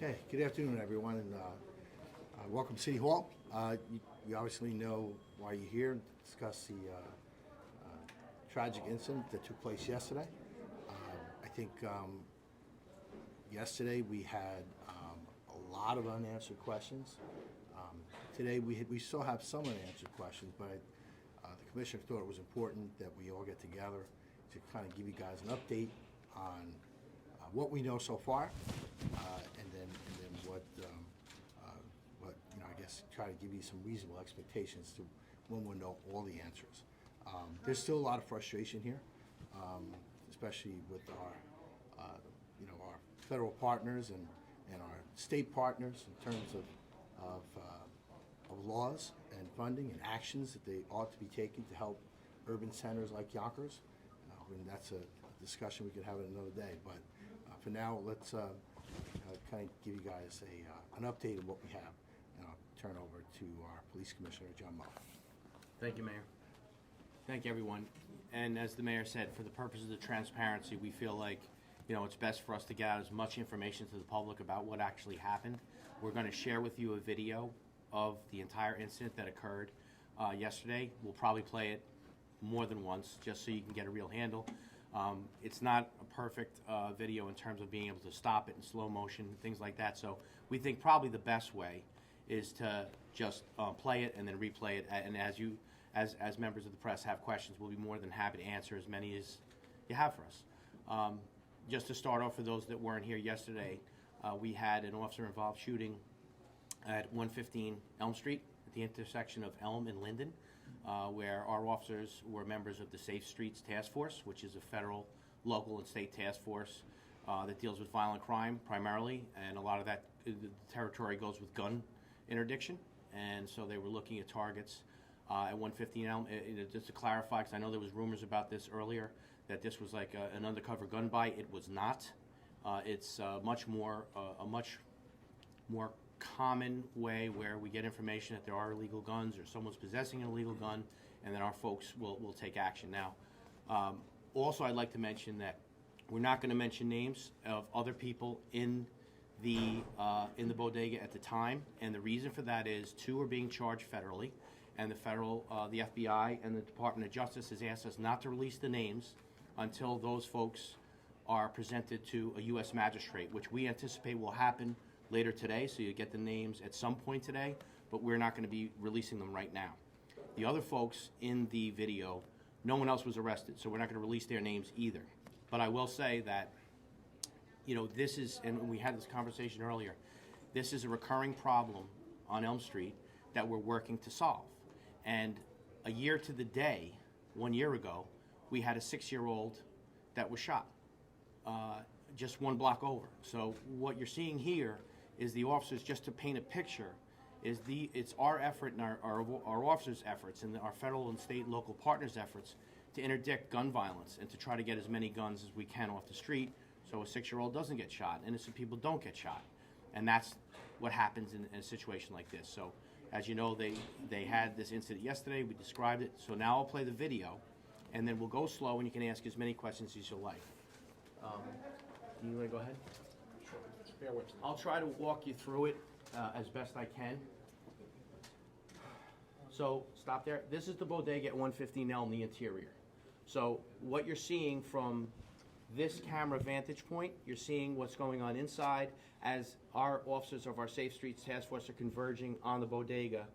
Okay, good afternoon, everyone, and welcome to City Hall. You obviously know why you're here, to discuss the tragic incident that took place yesterday. I think yesterday we had a lot of unanswered questions. Today we still have some unanswered questions, but the Commissioner thought it was important that we all get together to kind of give you guys an update on what we know so far, and then what I guess try to give you some reasonable expectations to when we'll know all the answers. There's still a lot of frustration here, especially with our our federal partners and our state partners in terms of laws and funding and actions that they ought to be taking to help urban centers like Yonkers. And that's a discussion we could have another day. But for now, let's kind of give you guys an update of what we have. And I'll turn over to our Police Commissioner, John Mull. Thank you, Mayor. Thank you, everyone. And as the Mayor said, for the purposes of transparency, we feel like it's best for us to get out as much information to the public about what actually happened. We're going to share with you a video of the entire incident that occurred yesterday. We'll probably play it more than once just so you can get a real handle. It's not a perfect video in terms of being able to stop it in slow motion, things like that. So we think probably the best way is to just play it and then replay it. And as members of the press have questions, we'll be more than happy to answer as many as you have for us. Just to start off, for those that weren't here yesterday, we had an officer-involved shooting at 115 Elm Street at the intersection of Elm and Linden, where our officers were members of the Safe Streets Task Force, which is a federal, local, and state task force that deals with violent crime primarily, and a lot of that the territory goes with gun interdiction, and so they were looking at targets at 115 Elm. Just to clarify, because I know there was rumors about this earlier, that this was like an undercover gun buy. It was not. It's a much more common way where we get information that there are illegal guns or someone's possessing an illegal gun, and then our folks will take action. Now, also I'd like to mention that we're not going to mention names of other people in the bodega at the time, and the reason for that is 2 are being charged federally, and the FBI and the Department of Justice has asked us not to release the names until those folks are presented to a U.S. magistrate, which we anticipate will happen later today, so you get the names at some point today, but we're not going to be releasing them right now. The other folks in the video, no one else was arrested, so we're not going to release their names either. But I will say that, this is, and we had this conversation earlier, this is a recurring problem on Elm Street that we're working to solve. And a year to the day, 1 year ago, we had a 6-year-old that was shot just 1 block over. So what you're seeing here is the officers, just to paint a picture, it's our effort and our officers' efforts and our federal and state and local partners' efforts to interdict gun violence and to try to get as many guns as we can off the street so a 6-year-old doesn't get shot, innocent people don't get shot. And that's what happens in a situation like this. So as you know, they had this incident yesterday, we described it, so now I'll play the video and then we'll go slow and you can ask as many questions as you like. Do you want to go ahead? Sure. Bear with me. I'll try to walk you through it as best I can. So, stop there. This is the bodega at 115 Elm, the interior. So, what you're seeing from this camera vantage point, you're seeing what's going on inside as our officers of our Safe Streets Task Force are converging on the bodega.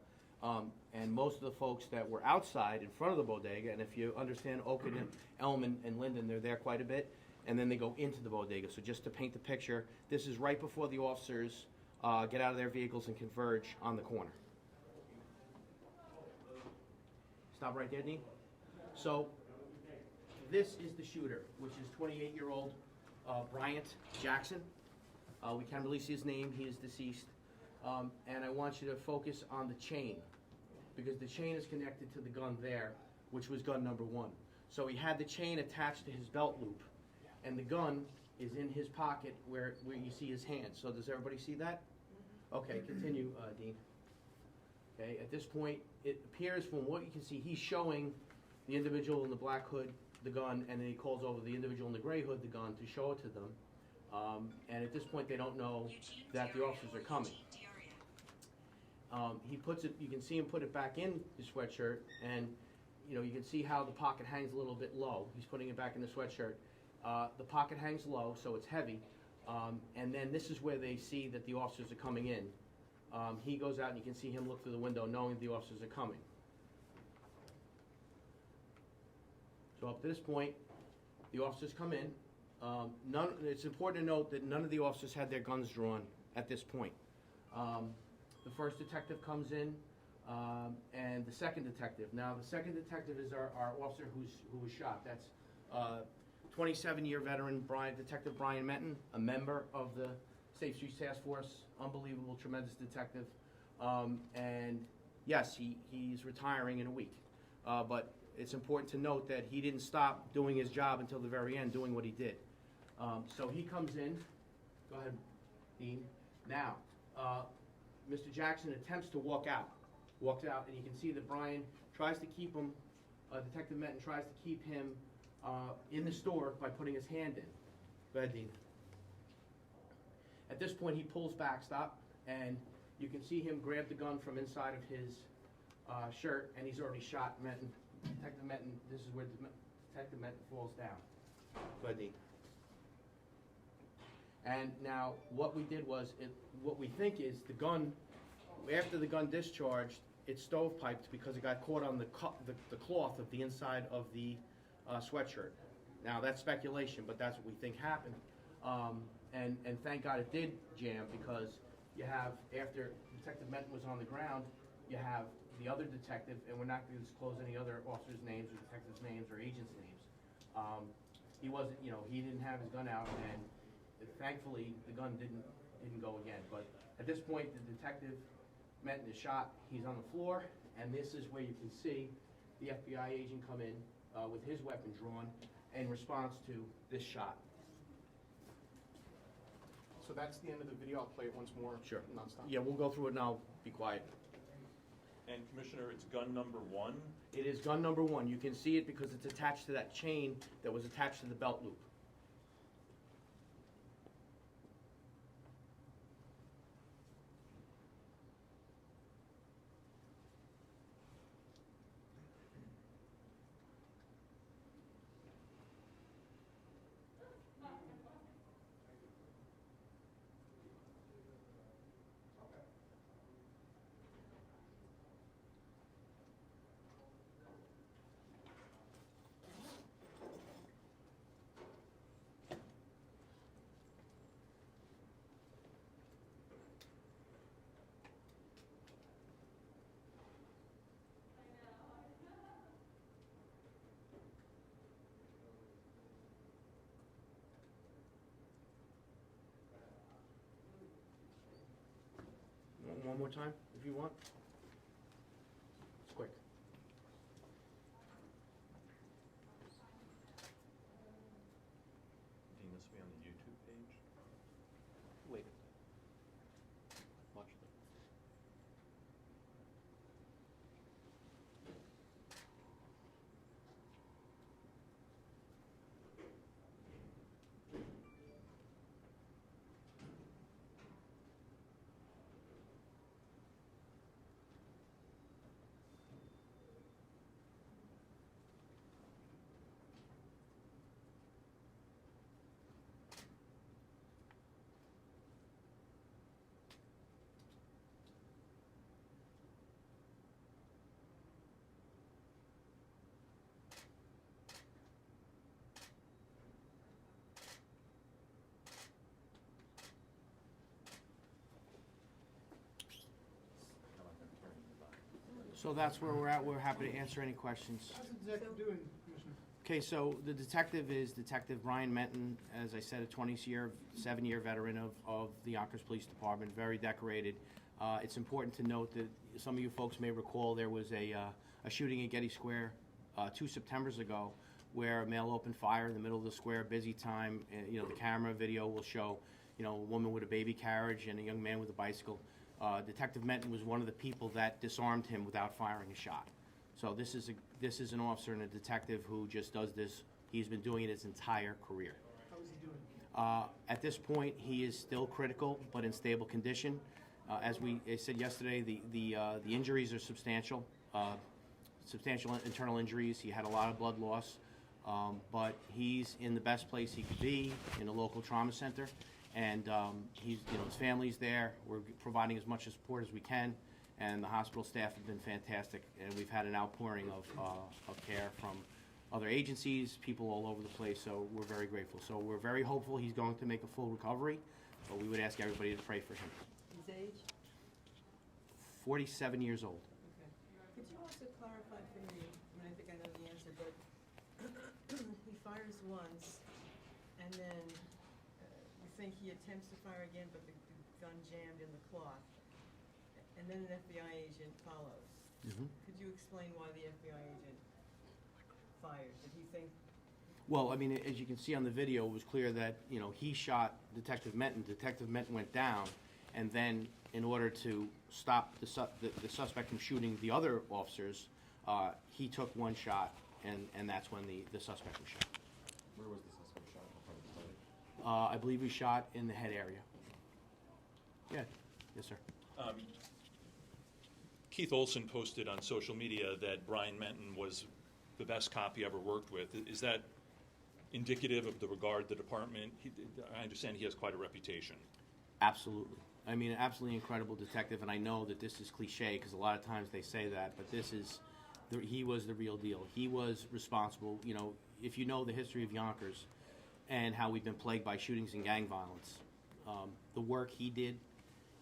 And most of the folks that were outside in front of the bodega, and if you understand Oakland, Elm, and Linden, they're there quite a bit, and then they go into the bodega. So just to paint the picture, this is right before the officers get out of their vehicles and converge on the corner. Stop right there, Dean. So this is the shooter, which is 28-year-old Bryant Jackson. We can't release his name, he is deceased. And I want you to focus on the chain, because the chain is connected to the gun there, which was gun number 1. So he had the chain attached to his belt loop, and the gun is in his pocket where you see his hand. So does everybody see that? Okay, continue, Dean. Okay, at this point, it appears from what you can see, he's showing the individual in the black hood the gun, and then he calls over the individual in the gray hood the gun to show it to them. And at this point, they don't know that the officers are coming. He puts it, you can see him put it back in his sweatshirt, and you can see how the pocket hangs a little bit low. He's putting it back in the sweatshirt. The pocket hangs low, so it's heavy. And then this is where they see that the officers are coming in. He goes out and you can see him look through the window knowing the officers are coming. So up to this point, the officers come in. It's important to note that none of the officers had their guns drawn at this point. The first detective comes in, and the second detective. Now, the second detective is our officer who was shot. That's 27-year veteran Detective Brian Menton, a member of the Safe Streets Task Force. Unbelievable, tremendous detective. And yes, he's retiring in a week. But it's important to note that he didn't stop doing his job until the very end, doing what he did. So he comes in. Go ahead, Dean. Now, Mr. Jackson attempts to walks out, and you can see that Brian tries to keep him, Detective Menton tries to keep him in the store by putting his hand in. Go ahead, Dean. At this point, he pulls back, and you can see him grab the gun from inside of his shirt, and he's already shot Menton. Detective Menton, this is where Detective Menton falls down. Go ahead, Dean. And now, what we did was, what we think is the gun, after the gun discharged, it stovepiped because it got caught on the cloth of the inside of the sweatshirt. Now, that's speculation, but that's what we think happened. And thank God it did jam, because you have, after Detective Menton was on the ground, you have the other detective, and we're not going to disclose any other officers' names or detectives' names or agents' names. He wasn't, he didn't have his gun out, and thankfully the gun didn't go again. But at this point, the Detective Menton is shot. He's on the floor, and this is where you can see the FBI agent come in with his weapon drawn in response to this shot. So that's the end of the video. I'll play it once more. Sure. Nonstop. Yeah, we'll go through it now. Be quiet. And Commissioner, it's gun number 1. It is gun number 1. You can see it because it's attached to that chain that was attached to the belt loop. One more time, if you want. It's quick. Dean, this will be on the YouTube page. Later. Watch it. So that's where we're at. We're happy to answer any questions. How's the detective doing, Commissioner? Okay, so the detective is Detective Brian Menton, as I said, a 27-year veteran of the Yonkers Police Department, very decorated. It's important to note that some of you folks may recall there was a shooting at Getty Square 2 Septembers ago, where a male opened fire in the middle of the square, busy time. The camera video will show, a woman with a baby carriage and a young man with a bicycle. Detective Menton was one of the people that disarmed him without firing a shot. So this is an officer and a detective who just does this. He's been doing it his entire career. How is he At this point, he is still critical, but in stable condition. As we said yesterday, the injuries are substantial, substantial internal injuries. He had a lot of blood loss, but he's in the best place he could be, in a local trauma center, and he's, his family's there. We're providing as much support as we can, and the hospital staff have been fantastic, and we've had an outpouring of care from other agencies, people all over the place, so we're very grateful. So we're very hopeful he's going to make a full recovery, but we would ask everybody to pray for him. His age? 47 years old. Okay. Could you also clarify for me, I think I know the answer, but he fires once, and then you think he attempts to fire again, but the gun jammed in the cloth, and then an FBI agent follows. Mm-hmm. Could you explain why the FBI agent fired? Did he think? Well, I mean, as you can see on the video, it was clear that, he shot Detective Menton. Detective Menton went down, and then in order to stop the suspect from shooting the other officers, he took one shot, and that's when the suspect was shot. Where was the suspect shot? In front of the body? I believe he shot in the head area. Yeah, yes, sir. Keith Olson posted on social media that Brian Menton was the best cop he ever worked with. Is that indicative of the regard the department? I understand he has quite a reputation. Absolutely. I mean, absolutely incredible detective, and I know that this is cliche because a lot of times they say that, but he was the real deal. He was responsible. If you know the history of Yonkers and how we've been plagued by shootings and gang violence, the work he did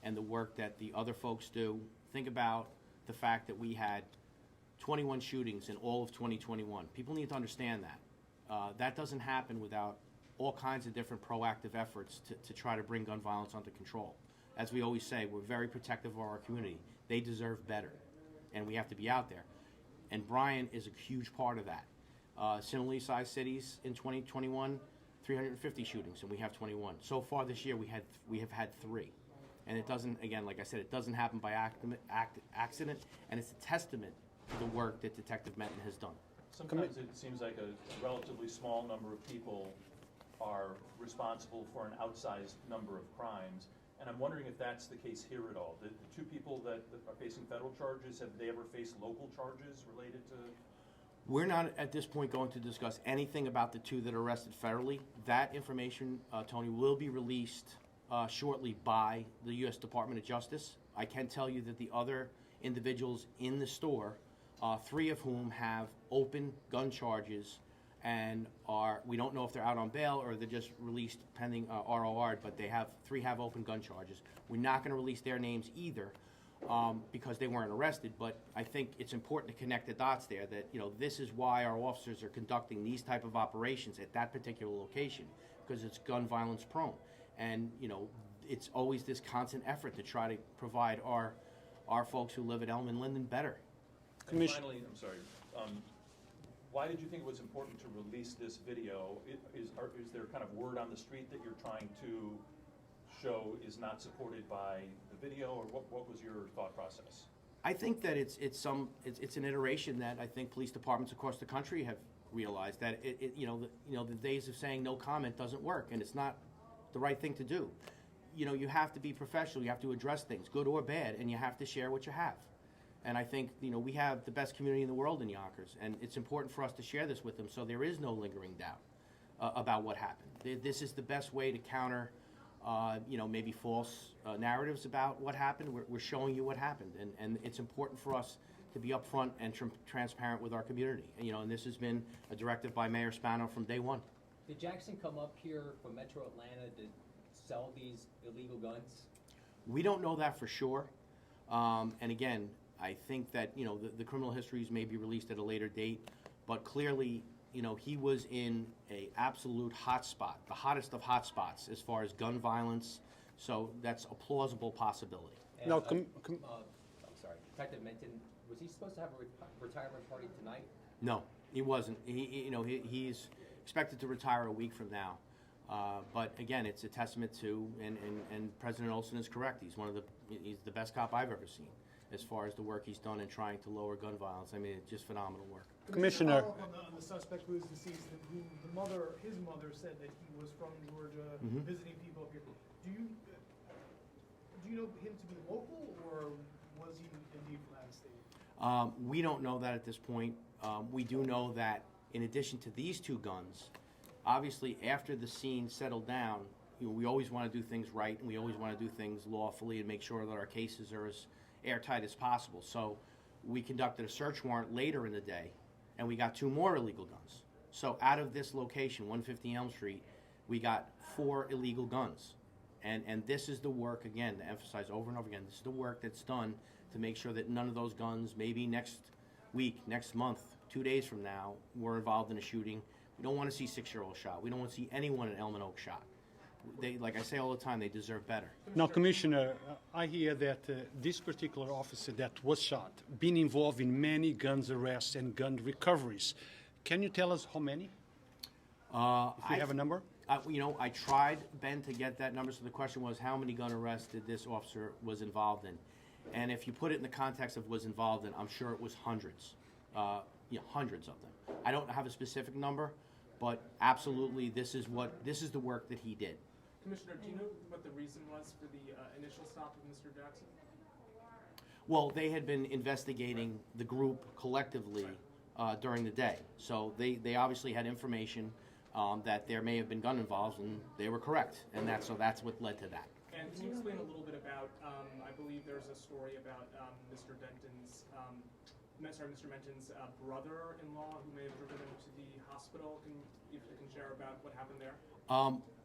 and the work that the other folks do, think about the fact that we had 21 shootings in all of 2021. People need to understand that. That doesn't happen without all kinds of different proactive efforts to try to bring gun violence under control. As we always say, we're very protective of our community. They deserve better, and we have to be out there. And Brian is a huge part of that. Similarly sized cities in 2021, 350 shootings, and we have 21. So far this year, we have had 3. And it doesn't, again, like I said, it doesn't happen by accident, and it's a testament to the work that Detective Menton has done. Sometimes it seems like a relatively small number of people are responsible for an outsized number of crimes, and I'm wondering if that's the case here at all. The 2 people that are facing federal charges, have they ever faced local charges related to? We're not at this point going to discuss anything about the 2 that are arrested federally. That information, Tony, will be released shortly by the U.S. Department of Justice. I can tell you that the other individuals in the store, 3 of whom have open gun charges and we don't know if they're out on bail or they're just released pending ROR, but 3 have open gun charges. We're not going to release their names either because they weren't arrested, but I think it's important to connect the dots there that, this is why our officers are conducting these type of operations at that particular location, because it's gun violence prone. And, it's always this constant effort to try to provide our folks who live at Elm and Linden better. And finally, I'm sorry, why did you think it was important to release this video? Is there kind of word on the street that you're trying to show is not supported by the video, or what was your thought process? I think that it's an iteration that I think police departments across the country have realized that the days of saying no comment doesn't work, and it's not the right thing to do. You have to be professional. You have to address things, good or bad, and you have to share what you have. And I think, we have the best community in the world in Yonkers, and it's important for us to share this with them so there is no lingering doubt about what happened. This is the best way to counter, maybe false narratives about what happened. We're showing you what happened, and it's important for us to be upfront and transparent with our community. And this has been a directive by Mayor Spano from day one. Did Jackson come up here from Metro Atlanta to sell these illegal guns? We don't know that for sure. And again, I think that, the criminal histories may be released at a later date, but clearly, he was in a absolute hot spot, the hottest of hot spots as far as gun violence, so that's a plausible possibility. And, No, I'm sorry, Detective Menton, was he supposed to have a retirement party tonight? No, he wasn't. He's expected to retire a week from now. But again, it's a testament to, and President Olson is correct. He's the best cop I've ever seen. as far as the work he's done in trying to lower gun violence. I mean, it's just phenomenal work. Commissioner. Follow up on the suspect who is deceased, who his mother said that he was from Georgia, visiting people up here. Do you know him to be local, or was he indeed from out of state? We don't know that at this point. We do know that in addition to these two guns, obviously after the scene settled down, we always want to do things right, and we always want to do things lawfully and make sure that our cases are as airtight as possible. So we conducted a search warrant later in the day, and we got 2 more illegal guns. So out of this location, 150 Elm Street, we got 4 illegal guns. And this is the work, again, to emphasize over and over again, this is the work that's done to make sure that none of those guns, maybe next week, next month, 2 days from now, were involved in a shooting. We don't want to see 6-year-olds shot. We don't want to see anyone in Elm and Oak shot. They, like I say all the time, they deserve better. Now, Commissioner, I hear that this particular officer that was shot been involved in many guns arrests and gun recoveries. Can you tell us how many? If you have a number? I tried, Ben, to get that number. So the question was, how many gun arrests did this officer was involved in? And if you put it in the context of was involved in, I'm sure it was hundreds. Hundreds of them. I don't have a specific number, but absolutely, this is the work that he did. Commissioner, do you know what the reason was for the initial stop of Mr. Jackson? Well, they had been investigating the group collectively during the day. So they obviously had information that there may have been gun involved, and they were correct. And that's what led to that. And can you explain a little bit about, I believe there's a story about Mr. Menton's brother-in-law who may have driven him to the hospital. If you can share about what happened there?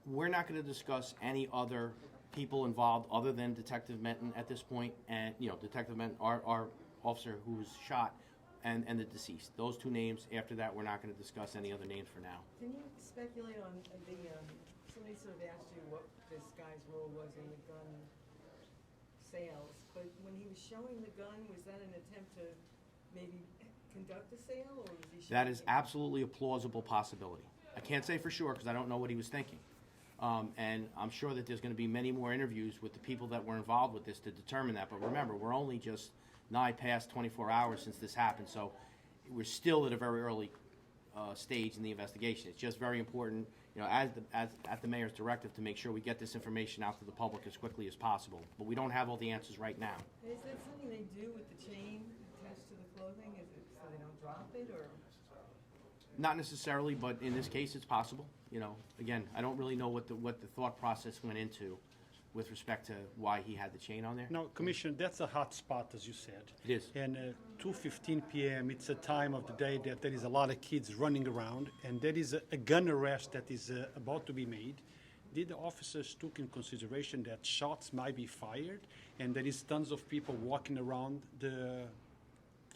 We're not going to discuss any other people involved other than Detective Menton at this point, and Detective Menton, our officer who was shot, and the deceased. Those 2 names. After that, we're not going to discuss any other names for now. Can you speculate on somebody sort of asked you what this guy's role was in the gun sales, but when he was showing the gun, was that an attempt to maybe conduct a sale, or was he showing That is absolutely a plausible possibility. I can't say for sure because I don't know what he was thinking. And I'm sure that there's going to be many more interviews with the people that were involved with this to determine that. But remember, we're only just nigh past 24 hours since this happened, so we're still at a very early stage in the investigation. It's just very important, as at the mayor's directive, to make sure we get this information out to the public as quickly as possible. But we don't have all the answers right now. Is that something they do with the chain attached to the clothing? Is it so they don't drop it, or? Not necessarily, but in this case, it's possible. Again, I don't really know what the thought process went into with respect to why he had the chain on there. Now, Commissioner, that's a hot spot, as you said. It is. And 2:15 p.m., it's a time of the day that there is a lot of kids running around, and there is a gun arrest that is about to be made. Did the officers took in consideration that shots might be fired, and there is tons of people walking around the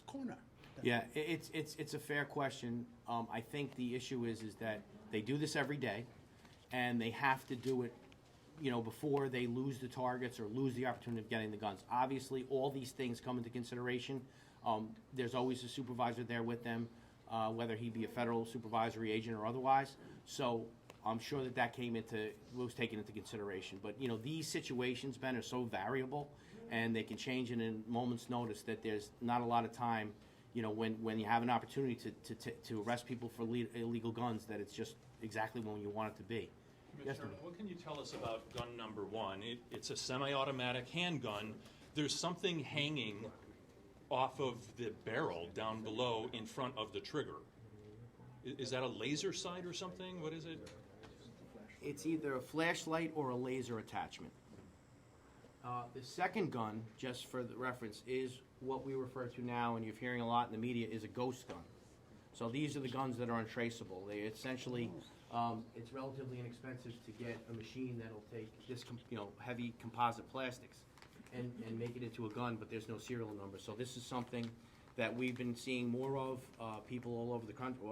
corner? Yeah, it's a fair question. I think the issue is that they do this every day, and they have to do it, before they lose the targets or lose the opportunity of getting the guns. Obviously, all these things come into consideration. There's always a supervisor there with them, whether he be a federal supervisory agent or otherwise. So I'm sure that was taken into consideration. But these situations, Ben, are so variable, and they can change in a moment's notice that there's not a lot of time. When you have an opportunity to arrest people for illegal guns, that it's just exactly when you want it to be. Commissioner, what can you tell us about gun number 1? It's a semi-automatic handgun. There's something hanging off of the barrel down below in front of the trigger. Is that a laser sight or something? What is it? It's either a flashlight or a laser attachment. The second gun, just for the reference, is what we refer to now, and you're hearing a lot in the media, is a ghost gun. So these are the guns that are untraceable. They essentially, it's relatively inexpensive to get a machine that'll take this, heavy composite plastics and make it into a gun, but there's no serial number. So this is something that we've been seeing more of. People all over the country,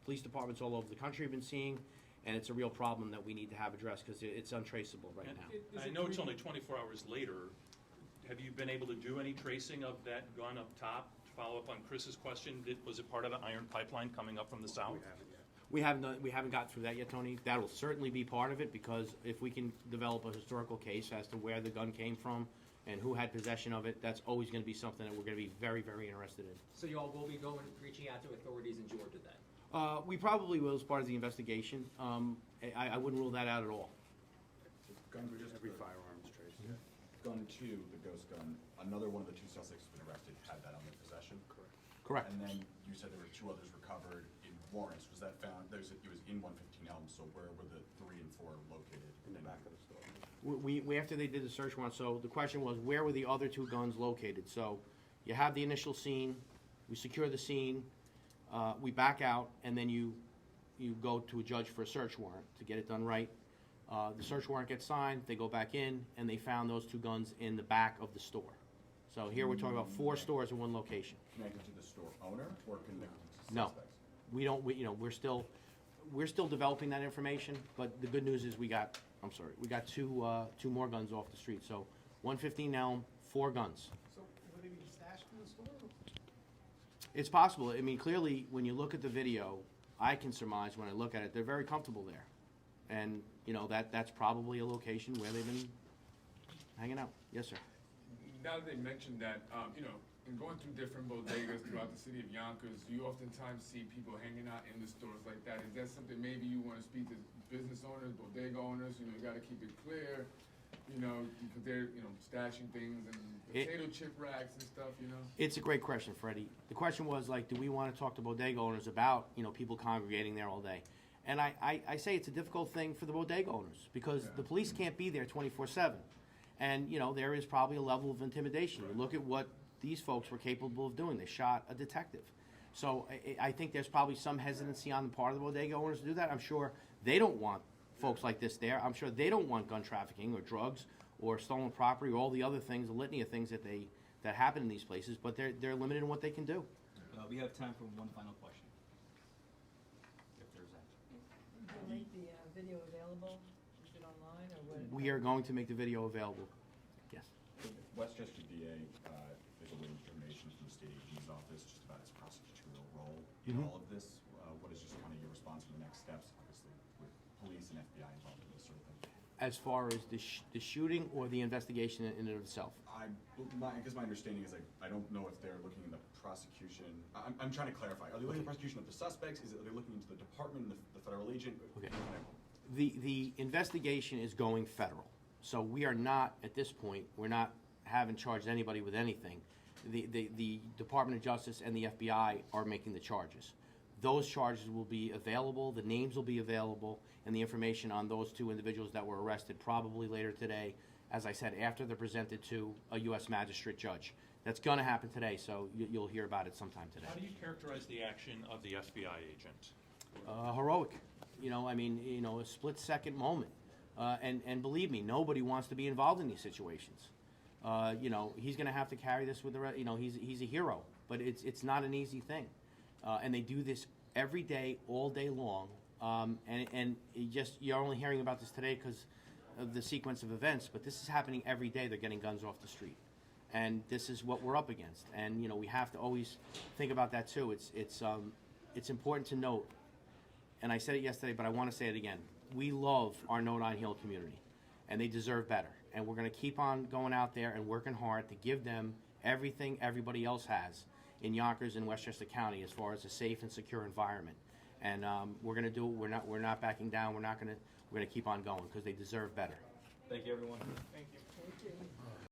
police departments all over the country have been seeing, and it's a real problem that we need to have addressed because it's untraceable right now. I know it's only 24 hours later. Have you been able to do any tracing of that gun up top? To follow up on Chris's question, was it part of the iron pipeline coming up from the south? We haven't got through that yet, Tony. That'll certainly be part of it, because if we can develop a historical case as to where the gun came from, and who had possession of it. That's always gonna be something that we're gonna be very, very interested in. So you all will be reaching out to authorities in Georgia then? We probably will as part of the investigation. I wouldn't rule that out at all. Gun for just every firearms trace. Gun 2, the ghost gun, another one of the 2 suspects who's been arrested had that on their possession? Correct. And then you said there were 2 others recovered in warrants. Was that found, it was in 115 Elm, so where were the 3 and 4 located? In the back of the store. We after they did the search warrant, so the question was, where were the other 2 guns located? So you have the initial scene, we secure the scene, we back out, and then you go to a judge for a search warrant to get it done right. The search warrant gets signed, they go back in, and they found those 2 guns in the back of the store. So here we're talking about 4 stores in one location. Connected to the store owner or connected to No, suspects? we don't. We're still developing that information. But the good news is we got two more guns off the street. So 115 Elm, 4 guns. So were they being stashed in the store? It's possible. I mean, clearly, when you look at the video, I can surmise when I look at it, they're very comfortable there, and that's probably a location where they've been hanging out. Yes, sir. Now that they mentioned that, in going through different bodegas throughout the city of Yonkers, you oftentimes see people hanging out in the stores like that. Is that something maybe you want to speak to business owners, bodega owners? You got to keep it clear, because they're, stashing things and potato chip racks and stuff, It's a great question, Freddie. The question was, do we want to talk to bodega owners about, people congregating there all day? And I say it's a difficult thing for the bodega owners because the police can't be there 24/7. And, there is probably a level of intimidation. You look at what these folks were capable of doing. They shot a detective. So I think there's probably some hesitancy on the part of the bodega owners to do that. I'm sure they don't want folks like this there. I'm sure they don't want gun trafficking or drugs or stolen property or all the other things, the litany of things that happen in these places, but they're limited in what they can do. We have time for one final question. If there's that. You'll make the video available? Is it online or what? We are going to make the video available. Yes. Westchester DA is awaiting information from the state AG's office just about its prosecutorial role in all of this. What is just kind of your response to the next steps, obviously, with police and FBI involved in this sort of thing? As far as the shooting or the investigation in and of itself? I guess my understanding is I don't know if they're looking in the prosecution. I'm trying to clarify. Are they looking at the prosecution of the suspects? Are they looking into the department, the federal agent? Okay. The investigation is going federal. So we are not, at this point, haven't charged anybody with anything. The Department of Justice and the FBI are making the charges. Those charges will be available, the names will be available, and the information on those 2 individuals that were arrested probably later today, as I said, after they're presented to a U.S. magistrate judge. That's going to happen today, so you'll hear about it sometime today. How do you characterize the action of the FBI agent? Heroic. A split-second moment. And believe me, nobody wants to be involved in these situations. He's going to have to carry this with the rest. He's a hero, but it's not an easy thing. And they do this every day, all day long. And you're only hearing about this today because of the sequence of events, but this is happening every day. They're getting guns off the street. And this is what we're up against. And, we have to always think about that too. It's important to note, and I said it yesterday, but I want to say it again. We love our Note on Hill community, and they deserve better. And we're going to keep on going out there and working hard to give them everything everybody else has in Yonkers and Westchester County as far as a safe and secure environment. And we're going to do it. We're not backing down. We're going to keep on going because they deserve better. Thank you, everyone. Thank you.